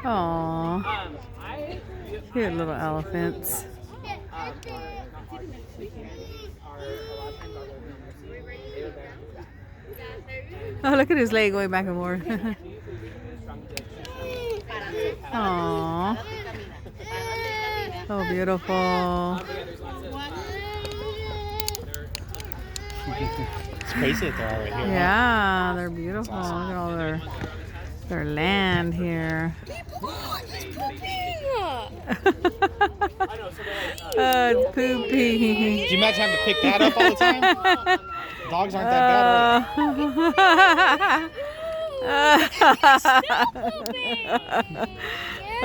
Aww. Cute little elephants. Oh, look at his leg going back and forth. Aww. So beautiful. It's crazy that they're all right here. Yeah, they're beautiful. Look at all their land here. It's poopy. Could you imagine having to pick that up all the time? Dogs aren't that bad,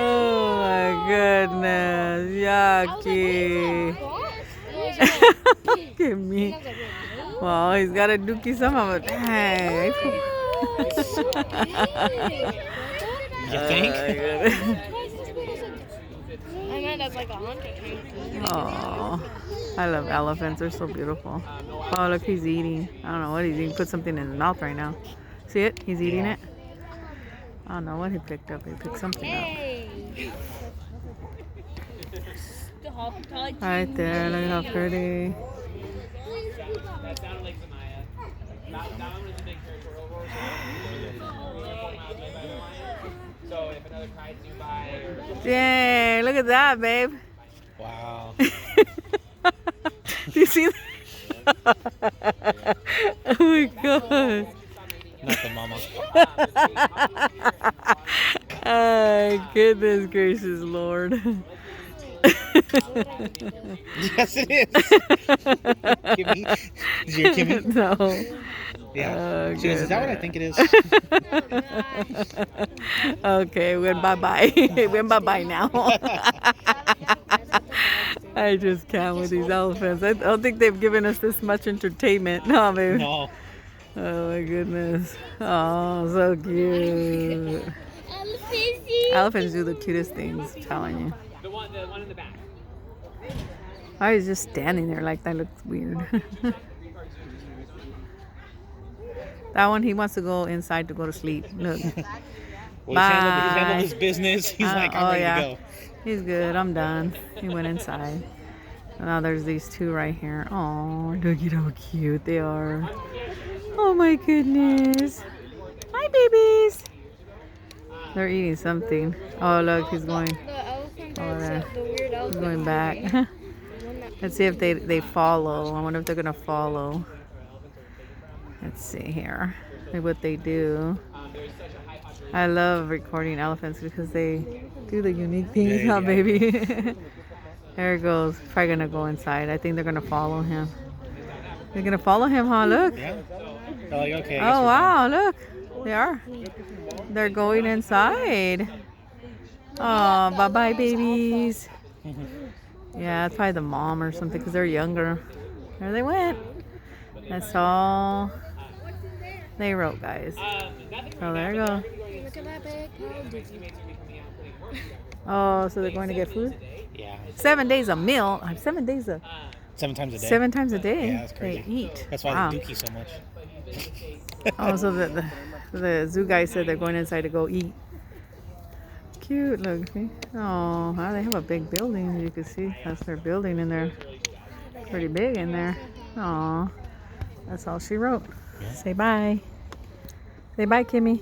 Oh my goodness. Yucky. Look at me. Well, he's got a dookie somehow, but dang. You think? I know that's like 100. Oh, I love elephants. They're so beautiful. Oh, look, he's eating. I don't know what he's eating. Put something in his mouth right now. See it? He's eating it. I don't know what he picked up. He picked something up. Right there. Look how pretty. Dang, look at that, babe. Wow. Do you see that? Oh my god. Nothing, mama. Oh, goodness gracious, Lord. Yes, it is. Kimmy. Is your Kimmy? No. Yeah. Oh, She goes, is that what I think it is? Okay, went bye-bye. Went bye-bye now. I just can't with these elephants. I don't think they've given us this much entertainment. No, baby. No. Oh my goodness. Oh, so cute. Elephants do the cutest things, I'm telling you. The one in the back. I was just standing there like that looks weird. That one, he wants to go inside to go to sleep. Look. Well, Bye. he's handled his business. He's like, I'm ready to go. He's good. I'm done. He went inside. Now there's these two right here. Oh, look at how cute they are. Oh my goodness. Hi, babies. They're eating something. Oh, look, he's going over there. He's going back. Let's see if they follow. I wonder if they're going to follow. Let's see here. See what they do. I love recording elephants because they do the unique things, huh, baby? There it goes. Probably going to go inside. I think they're going to follow him. They're going to follow him, huh? Look. Yeah. They're like, okay. Oh, wow. Look. They are. They're going inside. Oh, bye-bye, babies. Yeah, it's probably the mom or something because they're younger. There they went. That's all they wrote, guys. So there you go. Look at that big. Oh, so they're going to get food? Yeah. 7 days a meal. 7 days a... 7 times a day. 7 times a day. Yeah, that's crazy. They eat. That's why Wow. they dookie so much. Oh, so the zoo guy said they're going inside to go eat. Cute, look. See? Oh, wow, they have a big building. As you can see, that's their building in there. Pretty big in there. Oh, that's all she wrote. Yeah. Say bye. Say bye, Kimmy.